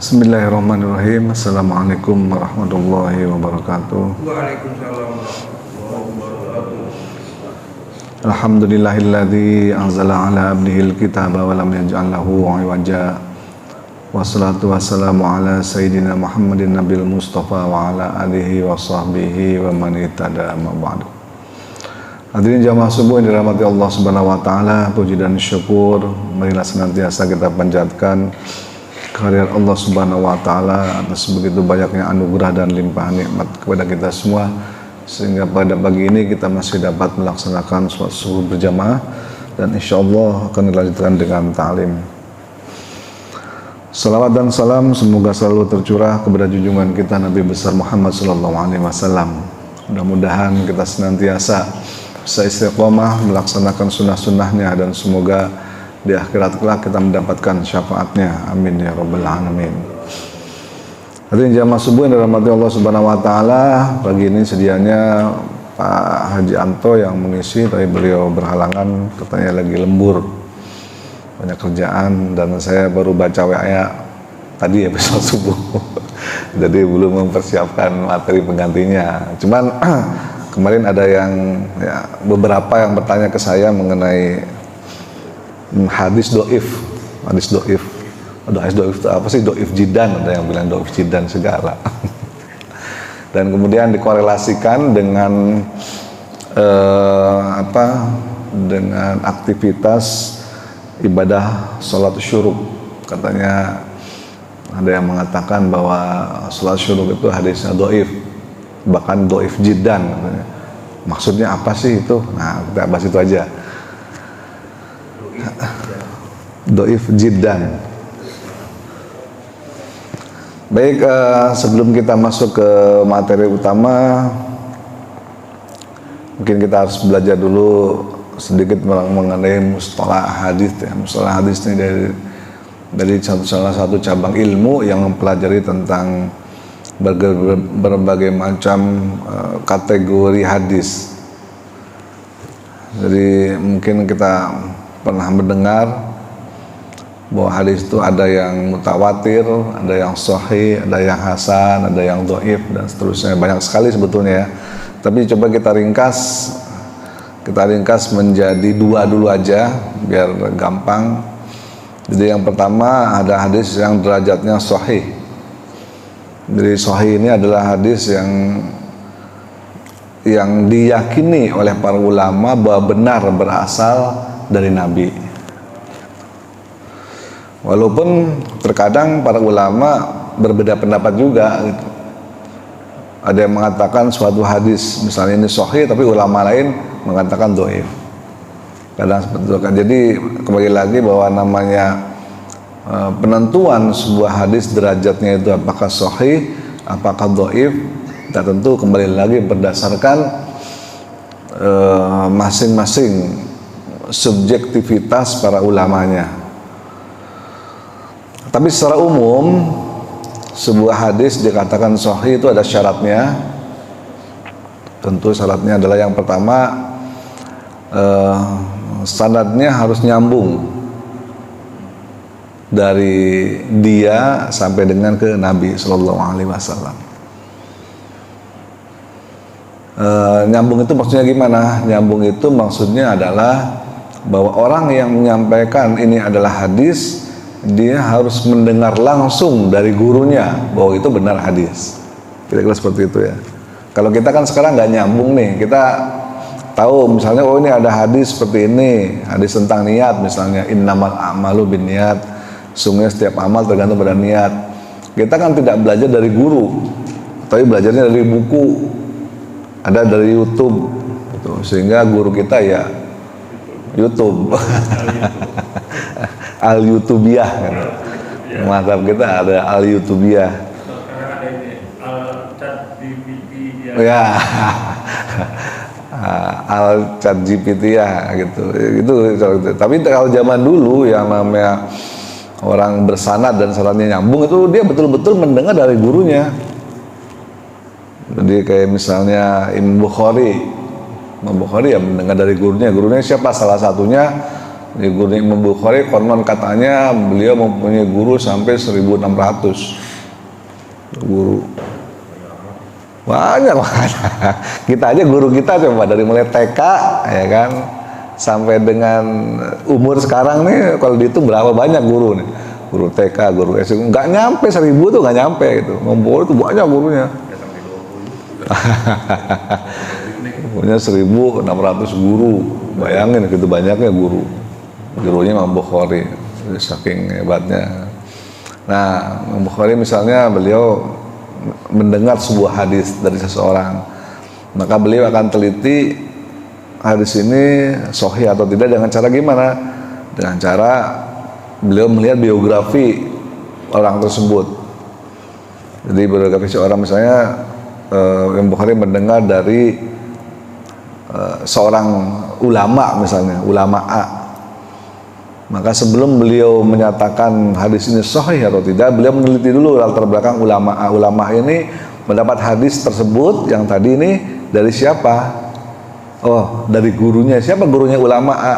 Bismillahirrahmanirrahim. Assalamualaikum warahmatullahi wabarakatuh. Waalaikumsalam warahmatullahi wabarakatuh. Alhamdulillahilladzi anzala ala abdihil kitaba wa lam yaj'al lahu 'iwaja. Wassalatu wassalamu ala sayyidina Muhammadin nabil mustafa wa ala alihi wa sahbihi wa man ihtada amma ba'du. Hadirin jamaah subuh yang dirahmati Allah Subhanahu wa taala, puji dan syukur marilah senantiasa kita panjatkan kehadirat Allah Subhanahu wa taala atas begitu banyaknya anugerah dan limpahan nikmat kepada kita semua, sehingga pada pagi ini kita masih dapat melaksanakan sholat subuh berjamaah dan insyaallah akan dilanjutkan dengan ta'lim. Salawat dan salam semoga selalu tercurah kepada junjungan kita Nabi besar Muhammad sallallahu alaihi wasallam. Mudah-mudahan kita senantiasa bisa istiqomah melaksanakan sunnah-sunnahnya dan semoga di akhirat kelak kita mendapatkan syafaatnya, amin ya rabbal alamin. Hadirin jamaah subuh yang dirahmati Allah Subhanahu wa taala, pagi ini sedianya Pak Haji Anto yang mengisi, tapi beliau berhalangan, katanya lagi lembur, banyak kerjaan, dan saya baru baca WA tadi ya besok subuh. Jadi belum mempersiapkan materi penggantinya. Cuman kemarin ada yang beberapa yang bertanya ke saya mengenai hadis doif itu apa sih? Doif jidan, ada yang bilang doif jidan segala. Dan kemudian dikorelasikan dengan dengan aktivitas ibadah sholat syuruk. Katanya ada yang mengatakan bahwa sholat syuruk itu hadisnya doif, bahkan doif jidan katanya. Maksudnya apa sih itu? Nah, kita bahas itu aja. Doif jiddan. Baik, sebelum kita masuk ke materi utama, mungkin kita harus belajar dulu sedikit mengenai mustalah hadis ya. Mustalah hadis ini dari salah satu cabang ilmu yang mempelajari tentang berbagai macam kategori hadis. Jadi mungkin kita pernah mendengar bahwa hadis itu ada yang mutawatir, ada yang sahih, ada yang hasan, ada yang dhaif dan seterusnya, banyak sekali sebetulnya ya. Tapi coba kita ringkas menjadi dua dulu aja biar gampang. Jadi yang pertama ada hadis yang derajatnya sahih. Jadi sahih ini adalah hadis yang diyakini oleh para ulama bahwa benar berasal dari Nabi. Walaupun terkadang para ulama berbeda pendapat juga gitu. Ada yang mengatakan suatu hadis misalnya ini sahih, tapi ulama lain mengatakan dhaif. Kadang seperti itu kan. Jadi kembali lagi bahwa namanya penentuan sebuah hadis derajatnya itu apakah sahih, apakah dhaif, tidak tentu kembali lagi berdasarkan masing-masing subjektivitas para ulamanya. Tapi secara umum sebuah hadis dikatakan sahih itu ada syaratnya. Tentu syaratnya adalah yang pertama sanadnya harus nyambung dari dia sampai dengan ke Nabi Sallallahu Alaihi Wasallam. Nyambung itu maksudnya gimana? Nyambung itu maksudnya adalah bahwa orang yang menyampaikan ini adalah hadis, dia harus mendengar langsung dari gurunya bahwa itu benar hadis. Kira-kira seperti itu ya. Kalau kita kan sekarang nggak nyambung nih, kita tahu misalnya oh ini ada hadis seperti ini, hadis tentang niat misalnya, innamal a'malu binniyat, sungguhnya setiap amal tergantung pada niat. Kita kan tidak belajar dari guru, tapi belajarnya dari buku, ada dari YouTube gitu. Sehingga guru kita ya YouTube Al-Youtubiyah gitu. Mantap, kita ada Al-Youtubiyah. Ya. Al-ChatGPT ya gitu. Itu. Tapi kalau zaman dulu yang namanya orang bersanad dan sanadnya nyambung itu dia betul-betul mendengar dari gurunya. Jadi kayak misalnya Imam Bukhari ya mendengar dari gurunya. Gurunya siapa? Salah satunya Di guru Imam Bukhari konon katanya beliau mempunyai guru sampai 1.600 guru. Banyak makanya. Kita aja guru kita coba dari mulai TK ya kan sampai dengan umur sekarang nih, kalau dihitung berapa banyak guru nih. Guru TK, guru SD, nggak nyampe 1.000 tuh, nggak nyampe itu. Imam Bukhari tuh banyak gurunya. Punya 1.600 guru. Bayangin gitu banyaknya guru. Gurunya Imam Bukhari, saking hebatnya. Nah, Imam Bukhari misalnya beliau mendengar sebuah hadis dari seseorang, maka beliau akan teliti hadis ini sahih atau tidak dengan cara gimana? Dengan cara beliau melihat biografi orang tersebut. Jadi biografi seorang, misalnya Imam Bukhari mendengar dari seorang ulama, misalnya ulama A, maka sebelum beliau menyatakan hadis ini sahih atau tidak, beliau meneliti dulu latar belakang ulama A. Ulama ini mendapat hadis tersebut yang tadi ini dari siapa? Oh, dari gurunya. Siapa gurunya ulama A?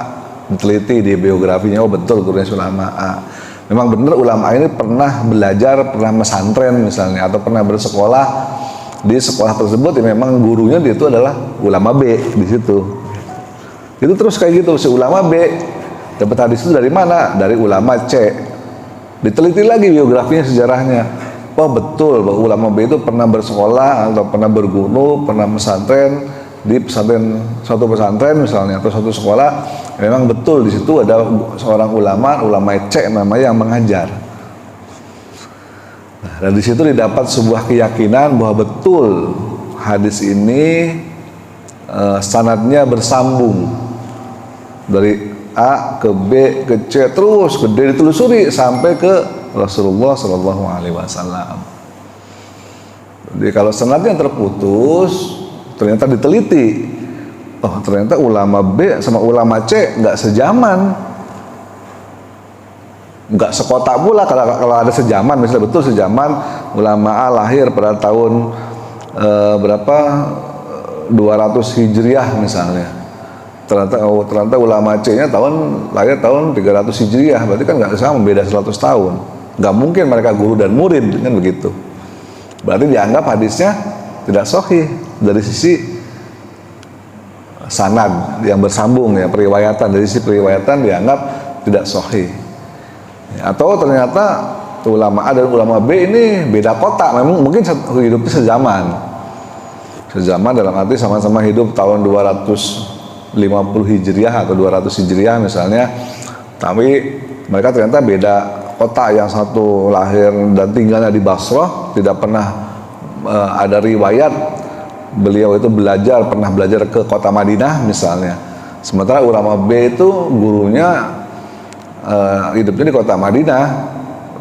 Diteliti di biografinya. Oh, betul gurunya ulama A. Memang benar ulama A ini pernah belajar, pernah mesantren misalnya, atau pernah bersekolah di sekolah tersebut. Ya, memang gurunya itu adalah ulama B di situ. Itu terus kayak gitu, si ulama B dapat hadis itu dari mana? Dari ulama C. Diteliti lagi biografinya, sejarahnya. Oh, betul bahwa ulama B itu pernah bersekolah atau pernah berguru, pernah pesantren di pesantren, suatu pesantren misalnya, atau suatu sekolah. Memang betul di situ ada seorang ulama C namanya yang mengajar. Nah, dan di situ didapat sebuah keyakinan bahwa betul hadis ini sanadnya bersambung dari A ke B ke C terus ke D, ditelusuri sampai ke Rasulullah Shallallahu Alaihi Wasallam. Jadi kalau sanadnya terputus, ternyata diteliti, oh ternyata ulama B sama ulama C nggak sejaman, nggak sekota pula. Kalau ada sejaman, misalnya betul sejaman, ulama A lahir pada tahun berapa, 200 Hijriah misalnya. Ternyata ulama C-nya lahir tahun 300 Hijriah, berarti kan nggak sama, beda 100 tahun. Nggak mungkin mereka guru dan murid, kan begitu. Berarti dianggap hadisnya tidak sahih dari sisi sanad yang bersambung, ya, periwayatan. Dari sisi periwayatan dianggap tidak sahih. Atau ternyata ulama A dan ulama B ini beda kota, memang mungkin hidupnya sejaman dalam arti sama-sama hidup tahun 250 Hijriah atau 200 Hijriah misalnya, tapi mereka ternyata beda kota. Yang satu lahir dan tinggalnya di Basrah, tidak pernah ada riwayat beliau itu pernah belajar ke kota Madinah misalnya. Sementara ulama B itu gurunya hidupnya di kota Madinah,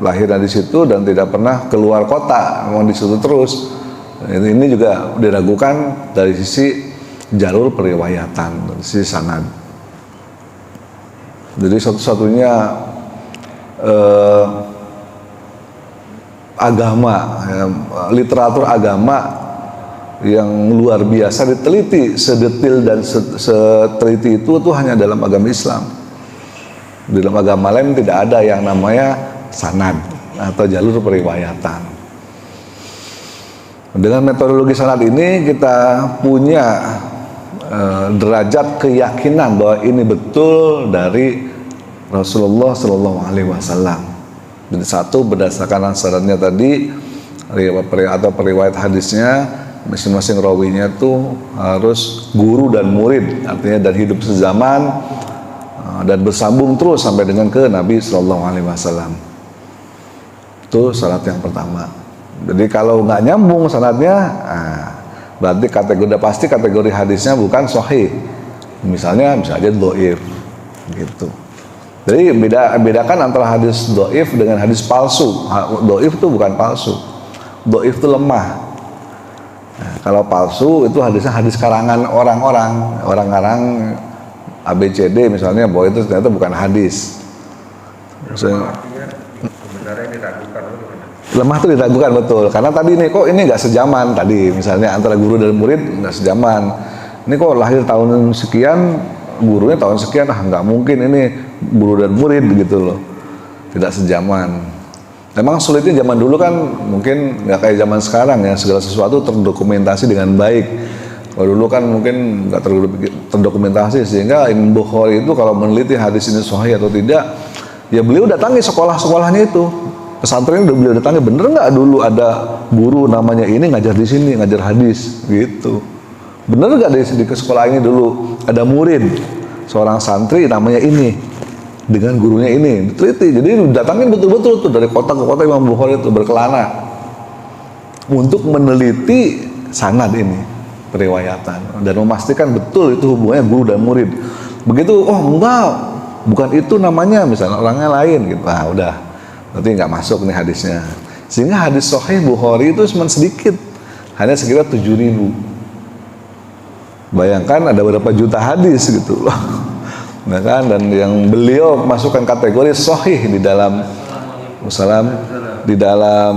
lahirnya di situ dan tidak pernah keluar kota, memang di situ terus. Ini juga diragukan dari sisi jalur periwayatan, dari sisi sanad. Jadi satu-satunya agama, literatur agama yang luar biasa diteliti sedetail dan seteliti itu hanya dalam agama Islam. Di dalam agama lain tidak ada yang namanya sanad atau jalur periwayatan. Dengan metodologi sanad ini kita punya derajat keyakinan bahwa ini betul dari Rasulullah Shallallahu Alaihi Wasallam. Jadi satu, berdasarkan sanadnya tadi atau periwayat hadisnya, masing-masing rawinya itu harus guru dan murid, artinya dan hidup sezaman dan bersambung terus sampai dengan ke Nabi Shallallahu Alaihi Wasallam. Itu syarat yang pertama. Jadi kalau nggak nyambung sanadnya, berarti pasti kategori hadisnya bukan sahih. Misalnya bisa aja dhaif gitu. Jadi bedakan antara hadis dhaif dengan hadis palsu. Dhaif itu bukan palsu. Dhaif itu lemah. Nah, kalau palsu itu hadisnya hadis karangan orang-orang ABCD misalnya, bahwa itu ternyata bukan hadis. Artinya sebenarnya diragukan. Lemah itu diragukan, betul, karena tadi nih kok ini nggak sejaman, tadi misalnya antara guru dan murid nggak sejaman. Ini kok lahir tahun sekian, gurunya tahun sekian, nggak mungkin ini guru dan murid gitu loh, tidak sejaman. Memang sulitnya zaman dulu kan mungkin nggak kayak zaman sekarang ya, segala sesuatu terdokumentasi dengan baik. Kalau dulu kan mungkin nggak terdokumentasi, sehingga Imam Bukhari itu kalau meneliti hadis ini sahih atau tidak, ya beliau datangi sekolah-sekolahnya itu, pesantren beliau datangi, bener nggak dulu ada guru namanya ini ngajar di sini, ngajar hadis gitu. Bener nggak di sekolah ini dulu ada murid seorang santri namanya ini dengan gurunya ini, diteliti. Jadi datangin betul-betul tuh dari kota ke kota Imam Bukhari itu berkelana untuk meneliti sanad ini, periwayatan, dan memastikan betul itu hubungannya guru dan murid. Begitu, oh enggak, bukan itu namanya, misalnya orangnya lain gitu, nah udah, berarti nggak masuk nih hadisnya. Sehingga hadis sahih Bukhari itu cuma sedikit, hanya sekitar 7.000. Bayangkan ada berapa juta hadis gitu loh. Nah kan, dan yang beliau masukkan kategori sahih di dalam di dalam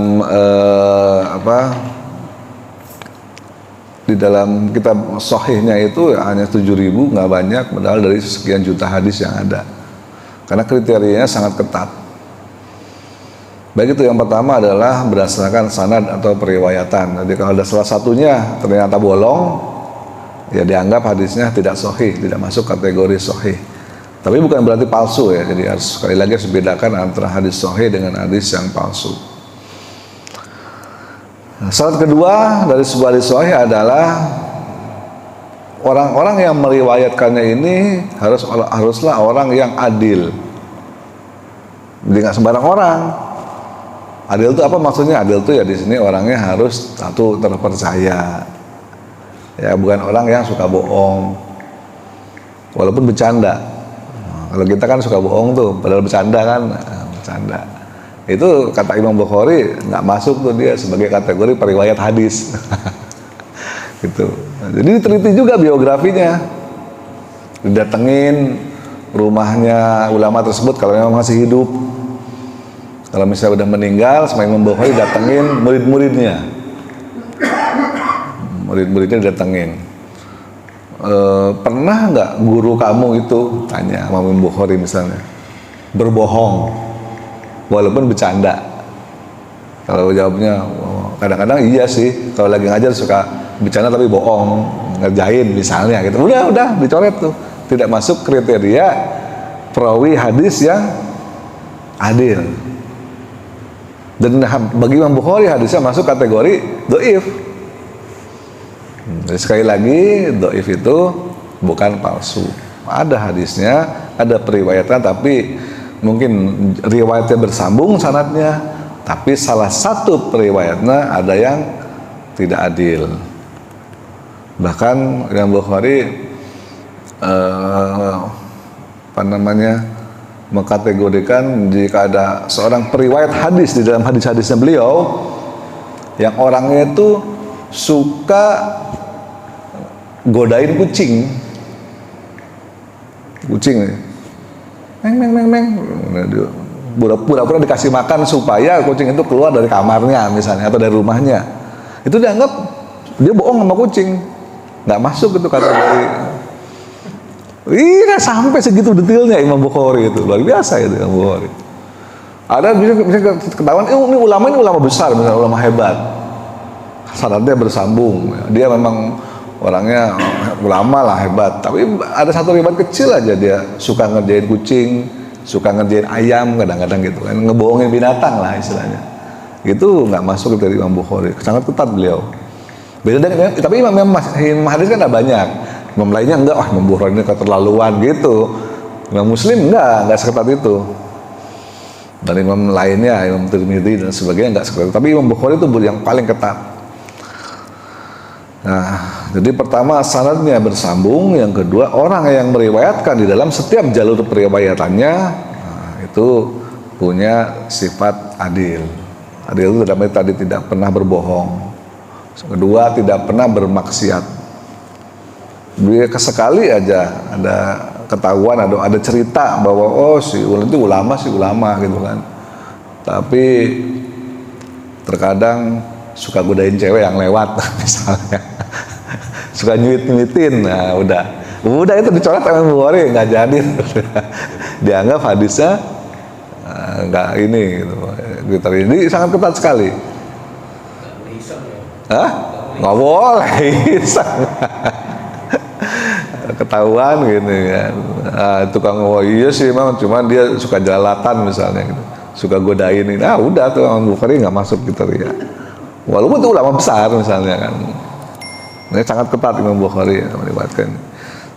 di dalam kitab sahihnya itu hanya 7.000, nggak banyak, padahal dari sekian juta hadis yang ada. Karena kriterianya sangat ketat. Baik, itu yang pertama adalah berdasarkan sanad atau periwayatan. Jadi kalau ada salah satunya ternyata bolong, ya dianggap hadisnya tidak sahih, tidak masuk kategori sahih. Tapi bukan berarti palsu ya. Jadi harus, sekali lagi harus bedakan antara hadis sahih dengan hadis yang palsu. Syarat kedua dari sebuah hadis sahih adalah orang-orang yang meriwayatkannya ini haruslah orang yang adil. Jadi nggak sembarang orang. Adil itu apa maksudnya? Adil itu ya di sini orangnya harus satu terpercaya. Ya, bukan orang yang suka bohong, walaupun bercanda. Kalau kita kan suka bohong tuh, padahal bercanda kan, bercanda. Itu kata Imam Bukhari nggak masuk tuh dia sebagai kategori periwayat hadis. Gitu. Jadi diteliti juga biografinya, didatengin rumahnya ulama tersebut kalau memang masih hidup. Kalau misalnya udah meninggal, sama Imam Bukhari datengin murid-muridnya. Murid-muridnya datengin. Pernah nggak guru kamu itu, tanya sama Imam Bukhari misalnya, berbohong walaupun bercanda? Kalau jawabnya kadang-kadang iya sih, kalau lagi ngajar suka bercanda tapi bohong, ngerjain misalnya gitu, udah dicoret tuh, tidak masuk kriteria perawi hadis yang adil. Dan bagi Imam Bukhari hadisnya masuk kategori dhaif. Jadi sekali lagi, dhaif itu bukan palsu. Ada hadisnya, ada periwayatan, tapi mungkin riwayatnya bersambung sanadnya, tapi salah satu periwayatnya ada yang tidak adil. Bahkan Imam Bukhari mengkategorikan jika ada seorang periwayat hadis di dalam hadis-hadisnya beliau yang orangnya itu suka godain kucing nih, meng, pura-pura dikasih makan supaya kucing itu keluar dari kamarnya misalnya atau dari rumahnya, itu dianggap dia bohong sama kucing, nggak masuk itu kategori. Iya, sampai segitu detailnya Imam Bukhari itu, luar biasa itu Imam Bukhari. Ada bisa ketahuan, ini ulama besar, misalnya ulama hebat, sanadnya bersambung, dia memang orangnya ulama lah hebat, tapi ada satu riwayat kecil aja dia suka ngerjain kucing, suka ngerjain ayam kadang-kadang gitu kan, ngebohongin binatang lah istilahnya. Itu nggak masuk dari Imam Bukhari, sangat ketat beliau. Beda dengan, tapi imam hadis kan ada banyak. Imam lainnya enggak, Imam Bukhari ini keterlaluan gitu. Imam Muslim enggak seketat itu. Dan imam lainnya, Imam Tirmidzi dan sebagainya enggak seketat. Tapi Imam Bukhari itu yang paling ketat. Nah, jadi pertama sanadnya bersambung, yang kedua orang yang meriwayatkan di dalam setiap jalur periwayatannya itu punya sifat adil. Adil itu tadi tidak pernah berbohong. Kedua, tidak pernah bermaksiat. Dia kesekali aja ada ketahuan, ada cerita bahwa oh si ulama gitu kan, tapi terkadang suka godain cewek yang lewat misalnya, suka nyuitin, nah udah itu dicoret sama Bukhari, nggak jadi. dianggap hadisnya nggak ini gitu. Jadi sangat ketat sekali. Hah? Nggak boleh iseng. Ketahuan gitu kan. Tukang iya sih memang, cuman dia suka jelalatan misalnya gitu, suka godain ini. Udah tuh Imam Bukhari nggak masuk gitu ya. Walaupun itu ulama besar misalnya kan. Ini sangat ketat Imam Bukhari melibatkan.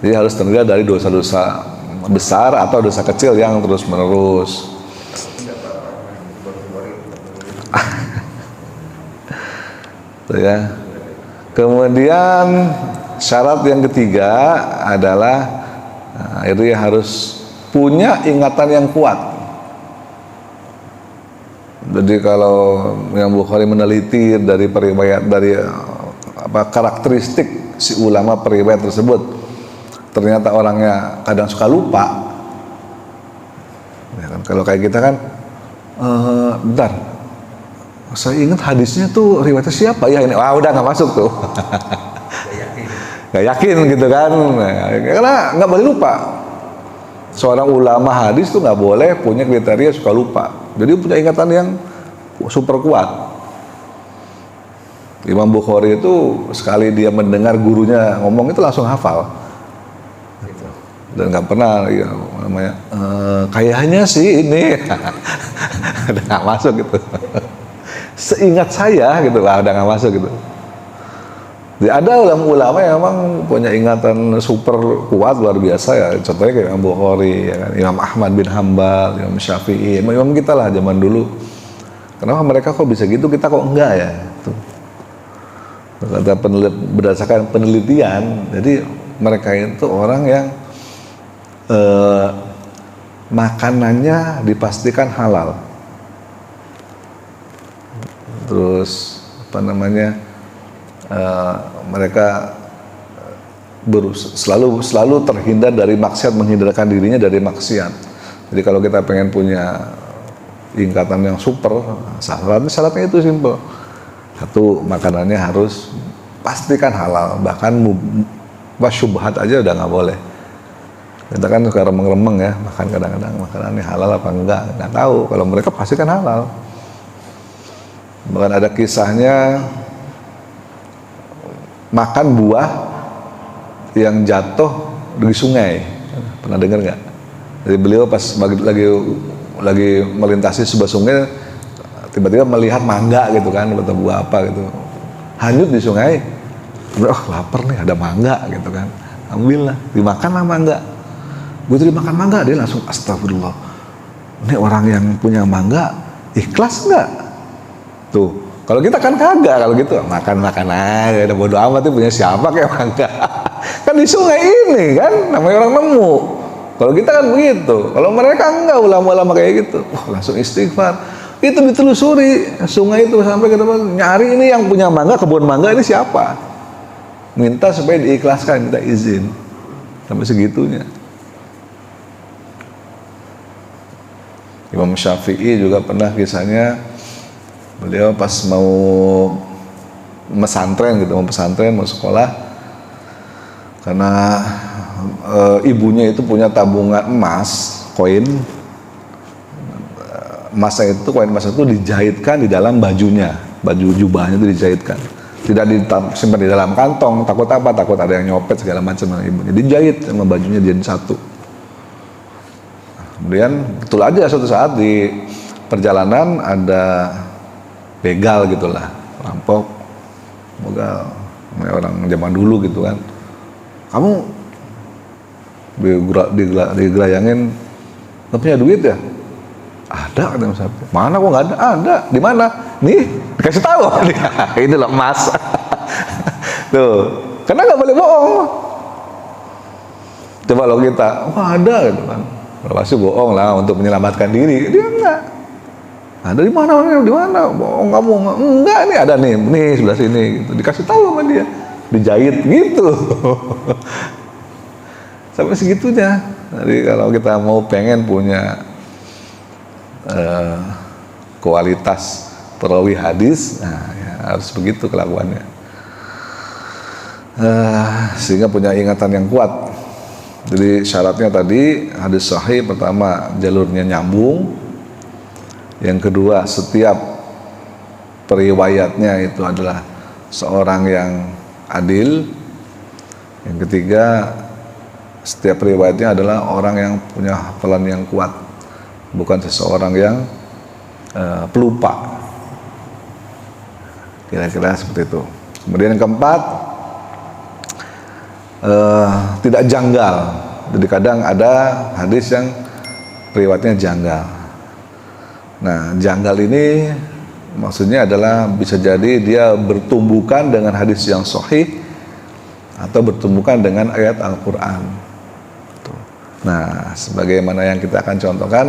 Jadi harus terhindar dari dosa-dosa besar atau dosa kecil yang terus menerus. Ya. Kemudian syarat yang ketiga adalah itu harus punya ingatan yang kuat. Jadi kalau yang Bukhari meneliti dari periwayat, dari karakteristik si ulama periwayat tersebut, ternyata orangnya kadang suka lupa. Ya kan, kalau kayak kita kan, bentar, saya ingat hadisnya tuh riwayatnya siapa ya ini? Udah nggak masuk tuh. Nggak yakin gitu kan, karena nggak boleh lupa. Seorang ulama hadis tuh nggak boleh punya kriteria suka lupa. Jadi punya ingatan yang super kuat. Imam Bukhari itu sekali dia mendengar gurunya ngomong itu langsung hafal. Dan nggak pernah ya, namanya kayaknya sih ini udah nggak masuk gitu. Seingat saya gitu lah, udah nggak masuk gitu. Jadi ada ulama-ulama yang memang punya ingatan super kuat luar biasa ya. Contohnya kayak Imam Bukhari, ya kan? Imam Ahmad bin Hambal, Imam Syafi'i, imam kita lah zaman dulu. Kenapa mereka kok bisa gitu, kita kok enggak ya? Tuh. Kata berdasarkan penelitian, jadi mereka itu orang yang makanannya dipastikan halal. Terus apa namanya? Mereka selalu terhindar dari maksiat, menghindarkan dirinya dari maksiat. Jadi kalau kita pengen punya ingatan yang super, syaratnya itu simpel. Satu, makanannya harus pastikan halal, bahkan syubhat aja udah nggak boleh. Kita kan suka remeng-remeng ya, makan kadang-kadang makanannya halal apa enggak, nggak tahu. Kalau mereka pastikan halal. Bahkan ada kisahnya, makan buah yang jatuh di sungai, pernah dengar nggak? Jadi beliau pas lagi melintasi sebuah sungai, tiba-tiba melihat mangga gitu kan, atau buah apa gitu, hanyut di sungai. Lapar nih, ada mangga gitu kan, ambil lah, dimakanlah mangga. Begitu dimakan mangga, dia langsung astagfirullah. Ini orang yang punya mangga ikhlas nggak? Tuh. Kalau kita kan kagak, kalau gitu makan aja, udah bodo amat, punya siapa kayak mangga. Kan di sungai ini kan, namanya orang nemu. Kalau kita kan begitu, kalau mereka enggak, ulama-ulama kayak gitu, langsung istighfar. Itu ditelusuri sungai itu sampai ke depan, nyari ini yang punya mangga, kebun mangga ini siapa. Minta supaya diikhlaskan, minta izin. Sampai segitunya. Imam Syafi'i juga pernah kisahnya, beliau pas mau pesantren gitu, mau sekolah, karena ibunya itu punya tabungan emas, koin emasnya itu, koin emas itu dijahitkan di dalam bajunya, baju jubahnya itu dijahitkan, tidak disimpan di dalam kantong. Takut apa? Takut ada yang nyopet segala macam sama ibunya. Dijahit sama bajunya jadi satu. Kemudian betul aja suatu saat di perjalanan ada begal gitulah, rampok, begal, orang zaman dulu gitu kan. Kamu digelayangin, nggak punya duit ya? Ada, kata Mas Sapi. Mana kok nggak ada? Ada. Di mana? Nih, dikasih tahu. Ini loh emas. Tuh, karena nggak boleh bohong. Coba lo kita, ada gitu kan. Pasti bohong lah untuk menyelamatkan diri. Dia enggak. Ada di mana? Di mana? Bohong kamu? Enggak, ini ada nih sebelah sini. Gitu. Dikasih tahu sama dia, dijahit gitu. Sampai segitunya. Jadi kalau kita mau pengen punya kualitas perawi hadis, nah, ya, harus begitu kelakuannya. Sehingga punya ingatan yang kuat. Jadi syaratnya tadi hadis sahih pertama jalurnya nyambung, yang kedua setiap periwayatnya itu adalah seorang yang adil, yang ketiga setiap periwayatnya adalah orang yang punya hafalan yang kuat, bukan seseorang yang pelupa. Kira-kira seperti itu. Kemudian yang keempat, tidak janggal. Jadi kadang ada hadis yang riwayatnya janggal. Nah, janggal ini maksudnya adalah bisa jadi dia bertumbukan dengan hadis yang sahih atau bertumbukan dengan ayat Al-Quran. Nah, sebagaimana yang kita akan contohkan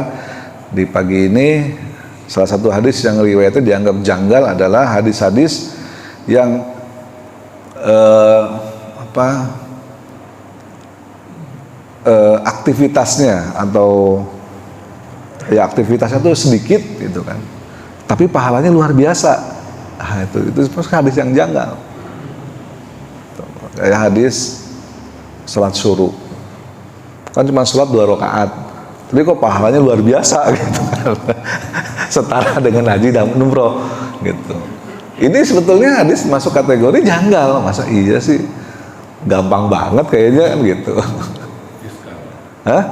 di pagi ini, salah satu hadis yang riwayatnya dianggap janggal adalah hadis-hadis yang aktivitasnya atau ya aktivitasnya tuh sedikit gitu kan, tapi pahalanya luar biasa. Nah, itu hadis yang janggal. Kayak hadis salat syuruk, kan cuma salat 2 rakaat, tapi kok pahalanya luar biasa gitu kan. Setara dengan haji dan umroh gitu. Ini sebetulnya hadis masuk kategori janggal. Masa iya sih, gampang banget kayaknya kan gitu. Hah?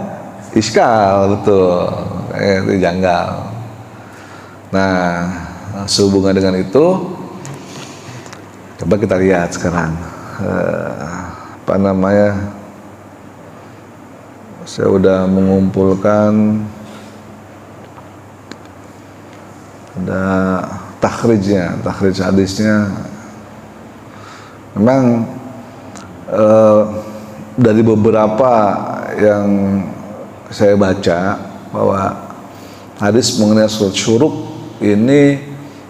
Iskal, betul. Kayak itu janggal. Nah, sehubungan dengan itu, coba kita lihat sekarang. Saya udah mengumpulkan ada takhrij hadisnya. Memang dari beberapa yang saya baca bahwa hadis mengenai surat syuruk ini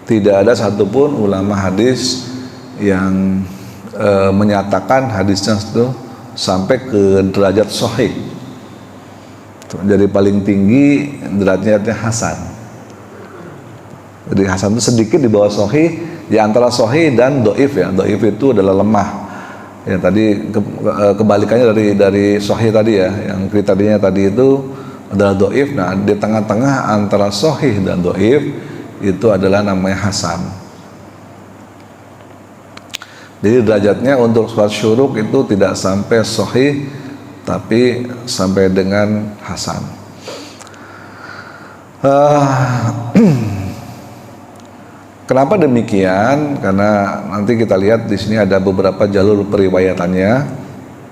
tidak ada satupun ulama hadis yang menyatakan hadisnya itu sampai ke derajat sahih. Jadi paling tinggi derajatnya hasan. Jadi hasan itu sedikit di bawah sahih, di antara sahih dan dhaif ya. Dhaif itu adalah lemah. Ya tadi kebalikannya dari sahih tadi ya, yang kriterianya tadi itu adalah dhaif. Nah, di tengah-tengah antara sahih dan dhaif itu adalah namanya hasan. Jadi derajatnya untuk surat syuruk itu tidak sampai sahih, tapi sampai dengan hasan. Kenapa demikian? Karena nanti kita lihat di sini ada beberapa jalur periwayatannya.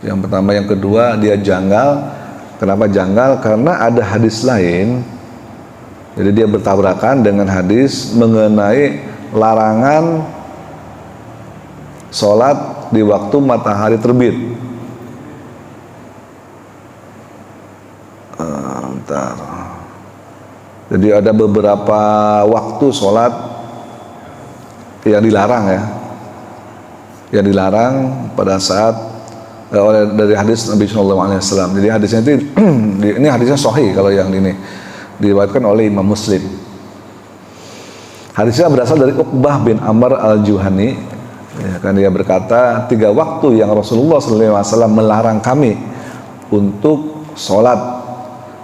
Yang pertama, yang kedua, dia janggal. Kenapa janggal? Karena ada hadis lain. Jadi dia bertabrakan dengan hadis mengenai larangan sholat di waktu matahari terbit. Jadi ada beberapa waktu sholat yang dilarang ya, yang dilarang pada saat dari hadis Nabi Sallallahu Alaihi Wasallam. Jadi hadisnya itu ini hadisnya sahih kalau yang ini diriwayatkan oleh Imam Muslim. Hadisnya berasal dari Uqbah bin Amr al-Juhani. Ya, kan dia berkata 3 waktu yang Rasulullah Sallallahu Alaihi Wasallam melarang kami untuk sholat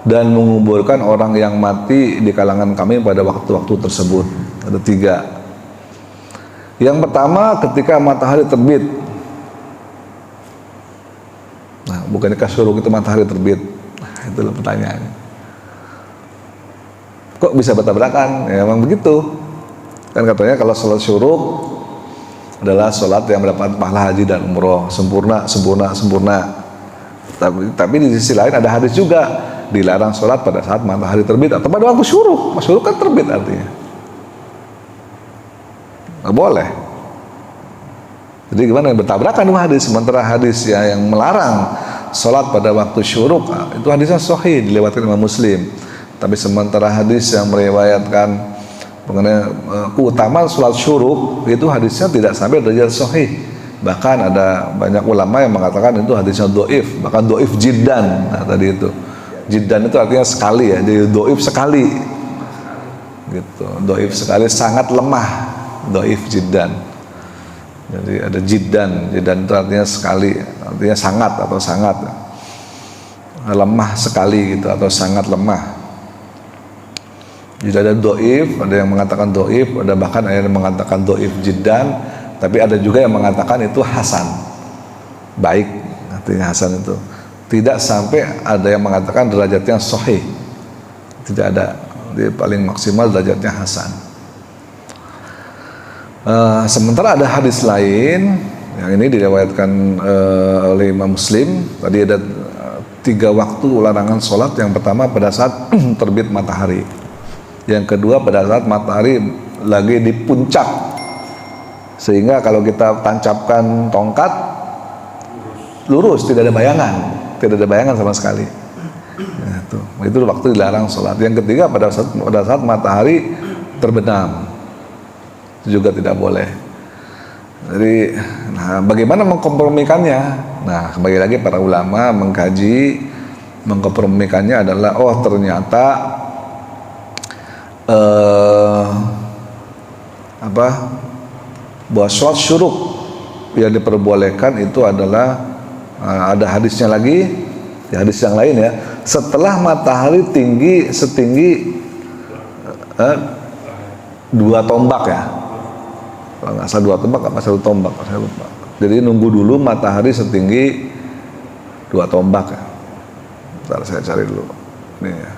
dan menguburkan orang yang mati di kalangan kami pada waktu-waktu tersebut. Ada 3. Yang pertama ketika matahari terbit. Nah, bukankah syuruk itu matahari terbit? Nah, itulah pertanyaannya. Kok bisa bertabrakan? Ya, memang begitu. Kan katanya kalau sholat syuruk adalah sholat yang mendapat pahala haji dan umroh sempurna. Tapi di sisi lain ada hadis juga dilarang sholat pada saat matahari terbit atau pada waktu syuruk. Syuruk kan terbit artinya. Nggak boleh. Jadi gimana, bertabrakan dengan hadis. Sementara hadis ya yang melarang sholat pada waktu syuruk itu hadisnya sahih, dilewatkan Imam Muslim. Tapi sementara hadis yang meriwayatkan mengenai keutamaan sholat syuruk itu hadisnya tidak sampai derajat sahih. Bahkan ada banyak ulama yang mengatakan itu hadisnya dhaif, bahkan dhaif jiddan. Nah, tadi itu jiddan itu artinya sekali ya, jadi dhaif sekali gitu. Dhaif sekali, sangat lemah. Dhaif jiddan. Jadi ada jiddan itu artinya sekali, artinya sangat atau sangat. lemah sekali gitu atau sangat lemah. Jadi ada doif, ada yang mengatakan doif, ada bahkan ada yang mengatakan doif jiddan, tapi ada juga yang mengatakan itu hasan, baik, artinya hasan itu. Tidak sampai ada yang mengatakan derajatnya sahih, tidak ada. Dia paling maksimal derajatnya hasan. Sementara ada hadis lain yang ini diriwayatkan oleh Imam Muslim. Tadi ada 3 waktu larangan sholat. Yang pertama pada saat terbit matahari. Yang kedua pada saat matahari lagi di puncak, sehingga kalau kita tancapkan tongkat lurus, tidak ada bayangan sama sekali. Itu waktu dilarang sholat. Yang ketiga pada saat matahari terbenam, itu juga tidak boleh. Jadi, bagaimana mengkompromikannya? Nah, kembali lagi para ulama mengkaji, mengkompromikannya adalah ternyata bahwa sholat syuruk yang diperbolehkan itu adalah ada hadisnya lagi, di hadis yang lain ya, setelah matahari tinggi setinggi 2 tombak ya, kalau nggak salah 2 tombak apa 1 tombak, saya lupa. Jadi nunggu dulu matahari setinggi 2 tombak ya. Bentar saya cari dulu ini ya.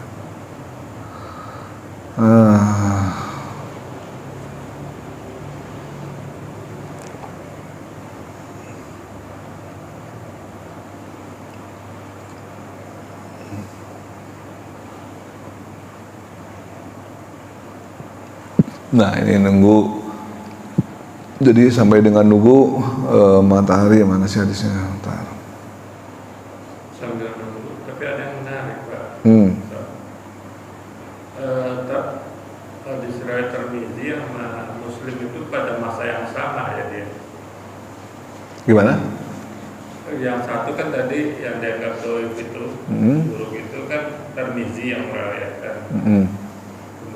Nah ini nunggu, jadi sampai dengan nunggu matahari, mana sih hadisnya? Bentar. Sambil nunggu, tapi ada yang menarik Pak. Hadis riwayat Tirmidzi sama Muslim itu pada masa yang sama ya dia. Gimana? Yang satu kan tadi yang dianggap doif itu, buruk itu kan Tirmidzi yang meriwayatkan.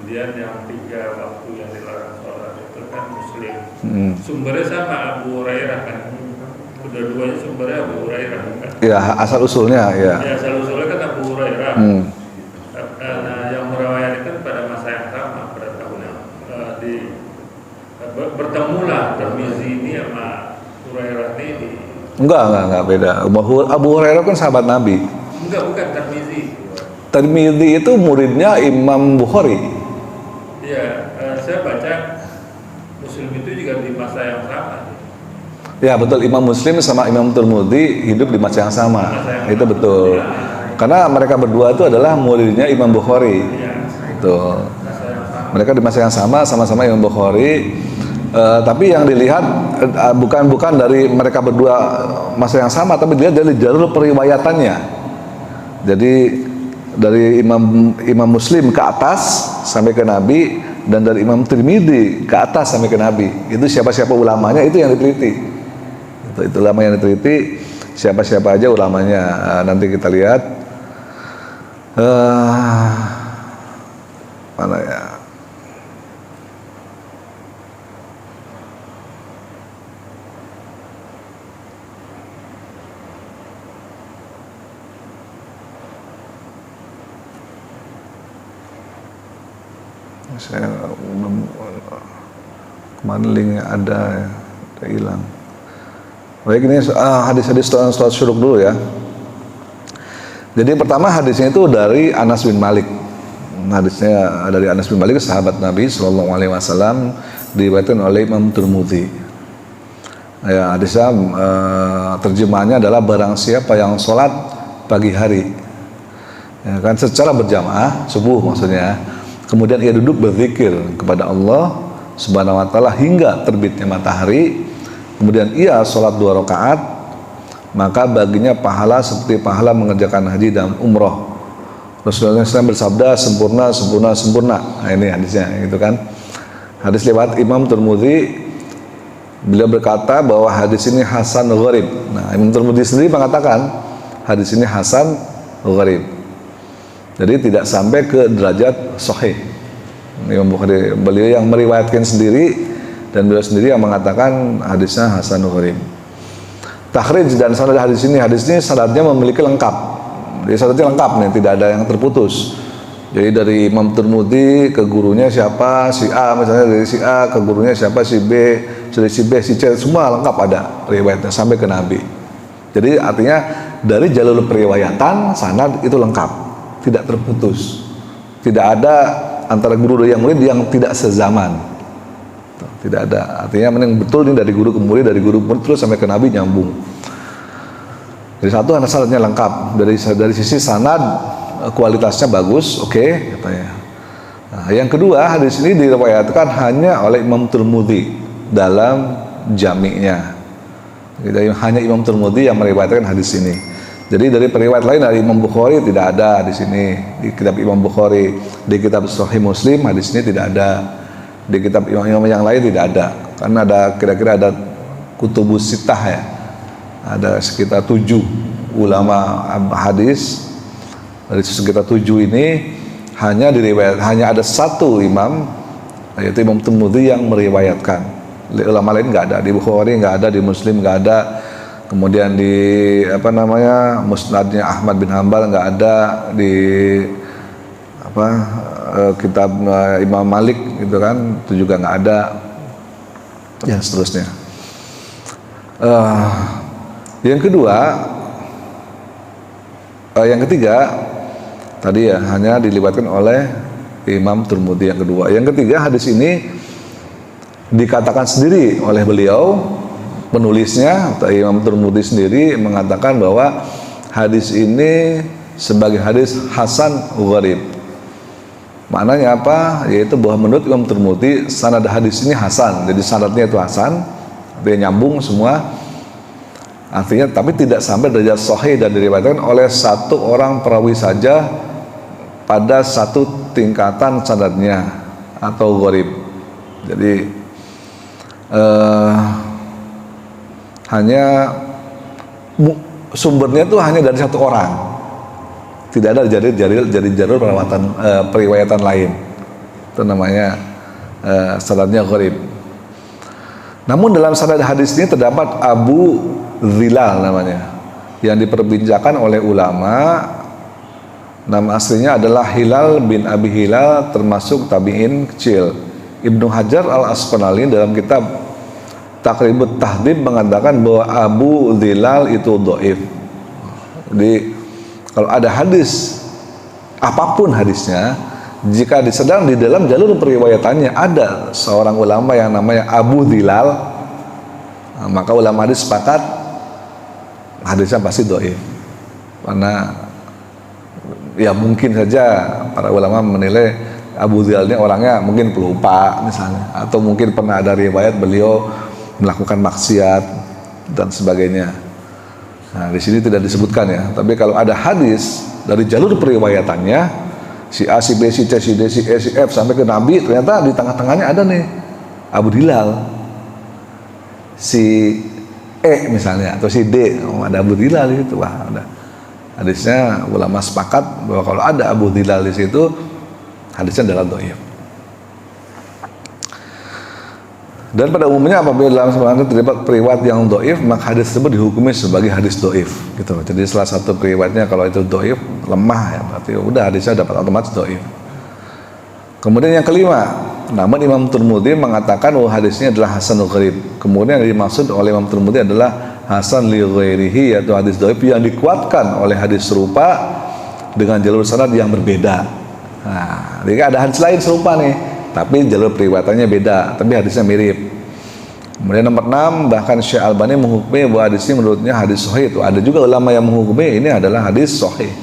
Kemudian yang 3 waktu yang dilarang sholat itu kan Muslim. Sumbernya sama Abu Hurairah kan. Kedua-duanya sumbernya Abu Hurairah kan. Ya, asal usulnya ya. Ya, asal usulnya kan Abu Hurairah. Nah, yang meriwayatkan pada masa yang sama, pada tahun yang bertemulah Tirmidzi ini sama Hurairah ini di... Enggak beda. Abu Hurairah kan sahabat Nabi. Bukan Tirmidzi. Tirmidzi itu muridnya Imam Bukhari. Iya, saya baca Muslim itu juga di masa yang sama. Ya betul, Imam Muslim sama Imam Tirmidzi hidup di masa yang sama. Itu betul. Karena mereka berdua itu adalah muridnya Imam Bukhari. Betul. Mereka di masa yang sama, sama-sama Imam Bukhari. Tapi yang dilihat bukan dari mereka berdua masa yang sama, tapi dilihat dari jalur periwayatannya. Jadi dari Imam Muslim ke atas sampai ke Nabi, dan dari Imam Tirmidzi ke atas sampai ke Nabi. Itu siapa-siapa ulamanya, itu yang diteliti. Itu ulama yang diteliti, siapa-siapa aja ulamanya. Nanti kita lihat mana ya. Saya belum, kemarin linknya ada ya, udah hilang. Baik, ini hadis-hadis sholat syuruk dulu ya. Jadi pertama hadisnya itu dari Anas bin Malik. Hadisnya dari Anas bin Malik, sahabat Nabi SAW, diriwayatkan oleh Imam Tirmidzi. Ya, hadisnya terjemahannya adalah barang siapa yang sholat pagi hari, ya kan, secara berjamaah subuh maksudnya, kemudian ia duduk berzikir kepada Allah Subhanahu wa taala hingga terbitnya matahari, kemudian ia sholat 2 rakaat, maka baginya pahala seperti pahala mengerjakan haji dan umroh. Rasulullah SAW bersabda, sempurna, sempurna, sempurna. Nah, ini hadisnya, gitu kan. Hadis lewat Imam Tirmidzi, beliau berkata bahwa hadis ini hasan gharib. Nah, Imam Tirmidzi sendiri mengatakan hadis ini hasan gharib. Jadi tidak sampai ke derajat sahih. Imam Bukhari, beliau yang meriwayatkan sendiri, dan beliau sendiri yang mengatakan hadisnya hasan gharib. Takhrij dan sanad hadis ini syaratnya memiliki lengkap. Jadi sanadnya lengkap nih, tidak ada yang terputus. Jadi dari Imam Tirmidzi ke gurunya siapa, si A misalnya, dari si A ke gurunya siapa, si B, dari si B, si C, semua lengkap ada riwayatnya sampai ke Nabi. Jadi artinya dari jalur periwayatan sanad itu lengkap, tidak terputus. Tidak ada antara guru dan murid yang tidak sezaman. Tidak ada. Artinya mending betul ini dari guru ke murid, dari guru ke murid terus sampai ke Nabi nyambung. Jadi satu sanadnya lengkap. Dari sisi sanad kualitasnya bagus, oke, katanya. Nah, yang kedua, hadis ini diriwayatkan hanya oleh Imam Tirmidzi dalam jami'nya. Jadi hanya Imam Tirmidzi yang meriwayatkan hadis ini. Jadi dari periwayat lain dari Imam Bukhari tidak ada di sini, di kitab Imam Bukhari, di kitab Sahih Muslim hadis ini tidak ada, di kitab imam yang lain tidak ada. Karena ada kira-kira ada kutubus sittah ya, ada sekitar 7 ulama hadis. Dari sekitar 7 ini hanya ada satu imam, yaitu Imam Tirmidzi yang meriwayatkan. Ulama lain nggak ada, di Bukhari nggak ada, di Muslim nggak ada. Kemudian di Musnadnya Ahmad bin Hanbal nggak ada, di kitab Imam Malik gitu kan, itu juga nggak ada, dan seterusnya. Yang ketiga tadi ya hanya dilibatkan oleh Imam Tirmidzi yang kedua. Yang ketiga, hadis ini dikatakan sendiri oleh beliau, penulisnya atau Imam Tirmidzi sendiri mengatakan bahwa hadis ini sebagai hadis hasan gharib. Maknanya apa? Yaitu bahwa menurut Imam Tirmidzi sanad hadis ini hasan. Jadi sanadnya itu hasan, dia nyambung semua. Artinya tapi tidak sampai derajat sahih dan diriwayatkan oleh satu orang perawi saja pada satu tingkatan sanadnya atau gharib. Jadi hanya sumbernya itu hanya dari satu orang, tidak ada dari jalur periwayatan lain. Itu namanya sanadnya gharib. Namun dalam sanad hadis ini terdapat Abu Dhilal namanya, yang diperbincangkan oleh ulama. Nama aslinya adalah Hilal bin Abi Hilal, termasuk tabi'in kecil. Ibnu Hajar al-Asqalani dalam kitab Taqribut Tahdhib mengatakan bahwa Abu Dhilal itu dhaif. Jadi kalau ada hadis, apapun hadisnya, jika sedang di dalam jalur periwayatannya ada seorang ulama yang namanya Abu Dhilal, maka ulama hadis sepakat hadisnya pasti dhaif. Karena ya mungkin saja para ulama menilai Abu Dhilal ini orangnya mungkin pelupa misalnya, atau mungkin pernah ada riwayat beliau melakukan maksiat dan sebagainya. Nah, di sini tidak disebutkan ya. Tapi kalau ada hadis dari jalur periwayatannya si A, si B, si C, si D, si E, si F sampai ke Nabi, ternyata di tengah-tengahnya ada nih Abu Dhilal, si E misalnya atau si D, ada Abu Dhilal itu, wah ada. Hadisnya ulama sepakat bahwa kalau ada Abu Dhilal di situ, hadisnya adalah dhaif. Dan pada umumnya apabila dalam sebuah terdapat periwayat yang dhaif, maka hadis tersebut dihukumi sebagai hadis dhaif, gitu. Jadi salah satu periwayatnya kalau itu dhaif, lemah ya, berarti udah hadisnya dapat otomatis dhaif. Kemudian yang kelima, namun Imam Tirmidzi mengatakan bahwa hadisnya adalah hasanul gharib. Kemudian yang dimaksud oleh Imam Tirmidzi adalah hasan li ghairihi, yaitu hadis dhaif yang dikuatkan oleh hadis serupa dengan jalur sanad yang berbeda. Nah, jadi ada hadis lain serupa nih, tapi jalur periwayatannya beda, tapi hadisnya mirip. Kemudian nomor 6, bahkan Syekh Albani menghukumi bahwa hadis ini menurutnya hadis sahih. Itu ada juga ulama yang menghukumi ini adalah hadis sahih.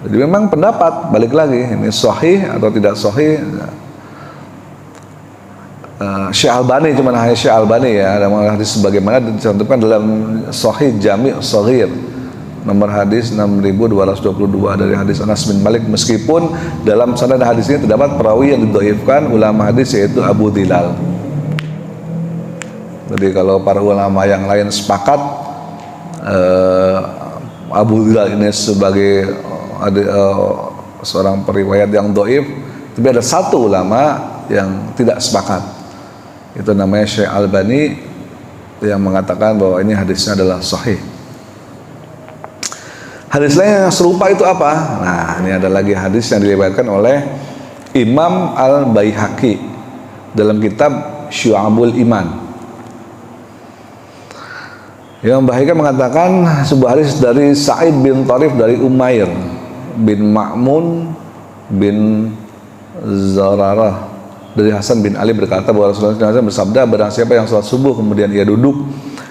Jadi memang pendapat, balik lagi, ini sahih atau tidak sahih. Syekh Albani, cuma hanya Syekh Albani ya, dalam hadis sebagaimana dicantumkan dalam Sahih Jami' Shaghir nomor hadis 6222 dari hadis Anas bin Malik, meskipun dalam sanad hadis ini terdapat perawi yang didhaifkan ulama hadis, yaitu Abu Dhilal. Jadi kalau para ulama yang lain sepakat Abu Dhilal ini sebagai seorang periwayat yang dhaif, tapi ada satu ulama yang tidak sepakat. Itu namanya Syekh Albani yang mengatakan bahwa ini hadisnya adalah sahih. Hadis lain yang serupa itu apa? Nah, ini ada lagi hadis yang diriwayatkan oleh Imam Al-Baihaqi dalam kitab Syu'abul Iman. Imam Baihaqi mengatakan sebuah hadis dari Sa'id bin Tharif dari Umair bin Ma'mun bin Zararah dari Hasan bin Ali berkata bahwa Rasulullah SAW bersabda, barang siapa yang sholat subuh kemudian ia duduk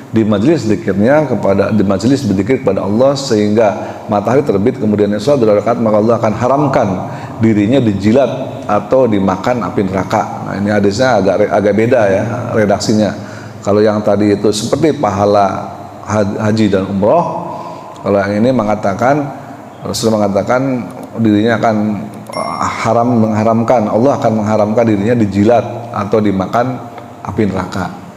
di majelis zikirnya di majelis berzikir kepada Allah sehingga matahari terbit, kemudian ia sholat 2 rakaat, maka Allah akan haramkan dirinya dijilat atau dimakan api neraka. Nah, ini hadisnya agak beda ya redaksinya. Kalau yang tadi itu seperti pahala haji dan umroh, kalau yang ini Rasulullah mengatakan dirinya akan Allah akan mengharamkan dirinya dijilat atau dimakan api neraka.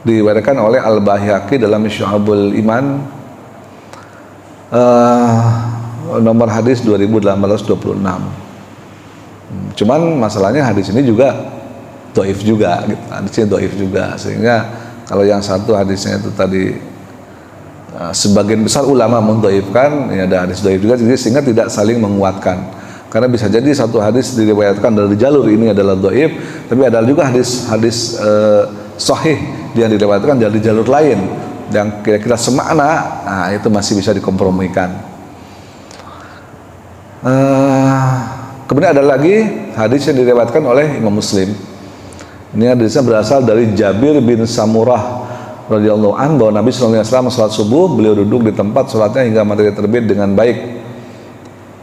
Diriwayatkan oleh Al-Baihaqi dalam Syu'abul Iman, nomor hadis 2826. Cuman masalahnya hadis ini juga dhaif juga gitu. Hadisnya dhaif juga, sehingga kalau yang satu hadisnya itu tadi sebagian besar ulama mendhaifkan, ini ada hadis dhaif juga, sehingga tidak saling menguatkan. Karena bisa jadi satu hadis diriwayatkan dari jalur ini adalah dhaif, tapi ada juga hadis sahih yang dilewatkan dari jalur lain yang kira-kira semakna, nah itu masih bisa dikompromikan. Kemudian ada lagi hadis yang dilewatkan oleh Imam Muslim. Ini hadisnya berasal dari Jabir bin Samurah radhiyallahu anhu bahwa Nabi sallallahu alaihi wasallam salat subuh, beliau duduk di tempat salatnya hingga matahari terbit dengan baik.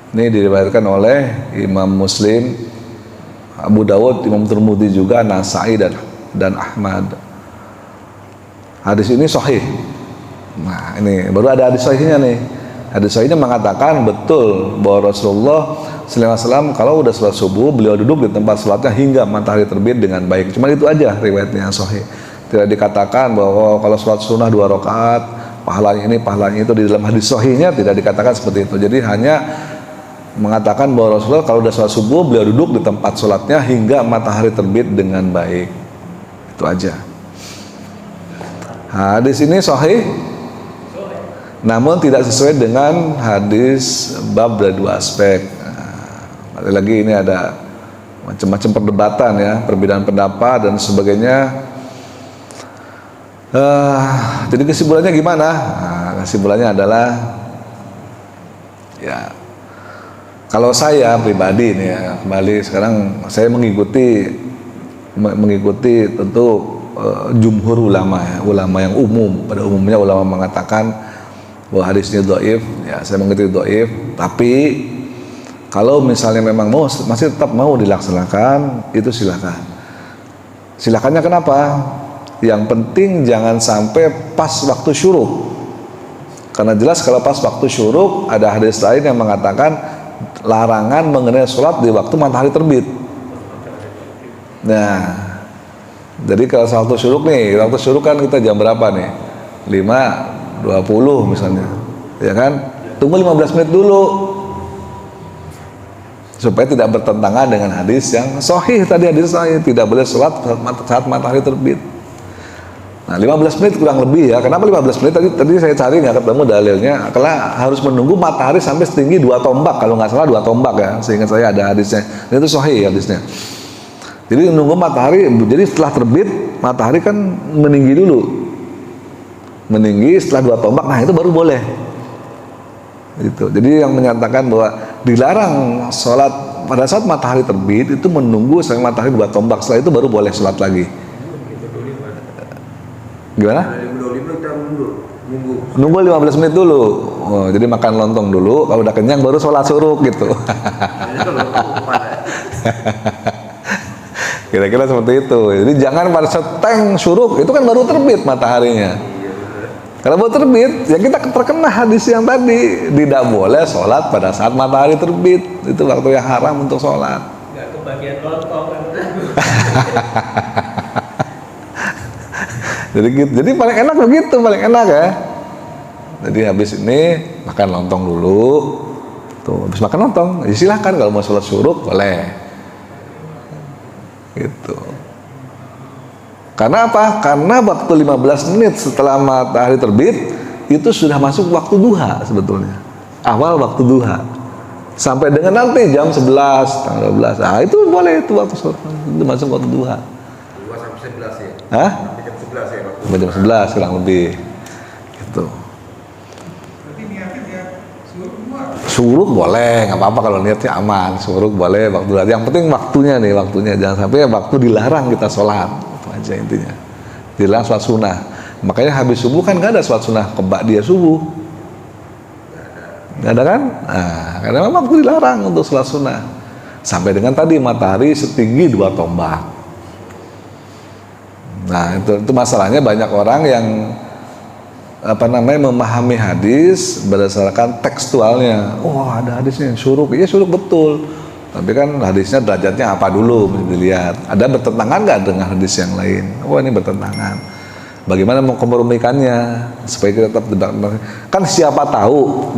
Ini diriwayatkan oleh Imam Muslim, Abu Dawud, Imam Tirmidzi juga, Nasa'i dan Ahmad. Hadis ini sahih. Nah, ini baru ada hadis sahihnya nih. Hadis sahihnya mengatakan betul bahwa Rasulullah sallallahu alaihi wasallam kalau udah salat subuh, beliau duduk di tempat salatnya hingga matahari terbit dengan baik. Cuma itu aja riwayatnya yang sahih. Tidak dikatakan bahwa kalau salat sunnah 2 rakaat pahalanya ini, pahalanya itu. Di dalam hadis sahihnya tidak dikatakan seperti itu. Jadi hanya mengatakan bahwa Rasulullah kalau udah salat subuh, beliau duduk di tempat salatnya hingga matahari terbit dengan baik. Itu aja. Hadis ini sahih, namun tidak sesuai dengan hadis bab dari 2 aspek. Nah, lagi ini ada macam-macam perdebatan ya, perbedaan pendapat dan sebagainya. Jadi kesimpulannya gimana? Nah, kesimpulannya adalah ya, kalau saya pribadi nih ya, kembali sekarang saya mengikuti tentu jumhur ulama ya, ulama yang umum. Pada umumnya ulama mengatakan bahwa hadis ini dhaif, ya saya mengikuti dhaif. Tapi kalau misalnya memang masih tetap mau dilaksanakan, itu silakan. Silakannya kenapa? Yang penting jangan sampai pas waktu syuruk. Karena jelas kalau pas waktu syuruk ada hadis lain yang mengatakan larangan mengenai sholat di waktu matahari terbit. Nah, jadi kalau waktu syuruk nih, waktu syuruk kan kita jam berapa nih? 5.20 misalnya, ya kan? Tunggu 15 menit dulu supaya tidak bertentangan dengan hadis yang sahih tadi. Hadis sahih tidak boleh sholat saat matahari terbit. Nah, 15 menit kurang lebih ya. Kenapa 15 menit? Tadi saya cari nggak ketemu dalilnya. Karena harus menunggu matahari sampai setinggi 2 tombak, kalau nggak salah 2 tombak ya. Seingat saya ada hadisnya. Itu sahih hadisnya. Jadi menunggu matahari, jadi setelah terbit matahari kan meninggi dulu, meninggi setelah 2 tombak, nah itu baru boleh. Itu. Jadi yang menyatakan bahwa dilarang sholat pada saat matahari terbit itu menunggu sampai matahari 2 tombak, setelah itu baru boleh sholat lagi. Gimana? Nunggu 15 menit dulu. Oh, jadi makan lontong dulu, kalau udah kenyang baru sholat syuruk gitu. Kira-kira seperti itu. Jadi jangan pada seteng syuruk, itu kan baru terbit mataharinya. Kalau baru terbit, ya kita terkena hadis yang tadi, tidak boleh sholat pada saat matahari terbit. Itu waktu yang haram untuk sholat. Nggak kebagian lontong kan? Jadi gitu. Jadi paling enak begitu, paling enak ya. Jadi habis ini makan lontong dulu. Tuh, habis makan lontong, ya silahkan kalau mau sholat syuruk boleh. Gitu. Karena apa? Karena waktu 15 menit setelah matahari terbit itu sudah masuk waktu duha sebetulnya. awal waktu duha sampai dengan nanti jam 11, tanggal 12. Nah, itu boleh itu waktu sholat. Itu masuk waktu duha. 2 sampai 11 ya. Hah? Sampai jam 11 ya waktu. Sampai jam 11 kurang lebih. Gitu. Berarti niatnya dia suruh Suruk boleh, nggak apa-apa kalau niatnya aman. Suruk boleh waktu duha. Yang penting waktunya nih, waktunya jangan sampai waktu dilarang kita sholat. Itu aja intinya. Dilarang sholat sunnah. Makanya habis subuh kan nggak ada sholat sunnah dia subuh. Nggak ada kan? Nah, karena memang waktu dilarang untuk sholat sunnah. Sampai dengan tadi matahari setinggi 2 tombak. Nah itu masalahnya banyak orang yang memahami hadis berdasarkan tekstualnya. Oh ada hadisnya syuruk, iya syuruk betul. Tapi kan hadisnya derajatnya apa dulu mesti dilihat. Ada bertentangan nggak dengan hadis yang lain? Oh ini bertentangan. Bagaimana mengkompromikannya supaya kita tetap kan siapa tahu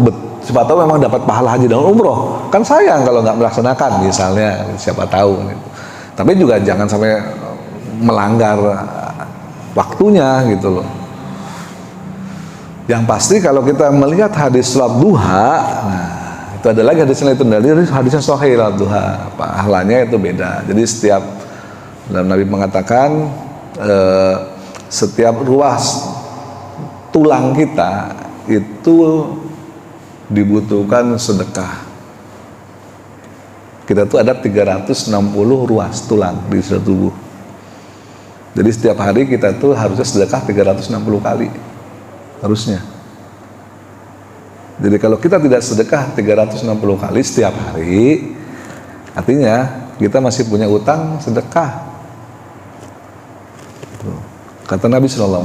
memang dapat pahala haji dan umroh. Kan sayang kalau nggak melaksanakan misalnya, siapa tahu. Gitu. Tapi juga jangan sampai melanggar waktunya gitu loh. Yang pasti kalau kita melihat hadis sholat duha, nah itu ada lagi hadisnya itu dari hadisnya sahih sholat duha, pahalanya itu beda. Jadi setiap dalam Nabi mengatakan setiap ruas tulang kita itu dibutuhkan sedekah. Kita tuh ada 360 ruas tulang di seluruh tubuh. Jadi setiap hari kita tuh harusnya sedekah 360 kali. Harusnya. Jadi kalau kita tidak sedekah 360 kali setiap hari, artinya kita masih punya utang sedekah. Kata Nabi SAW,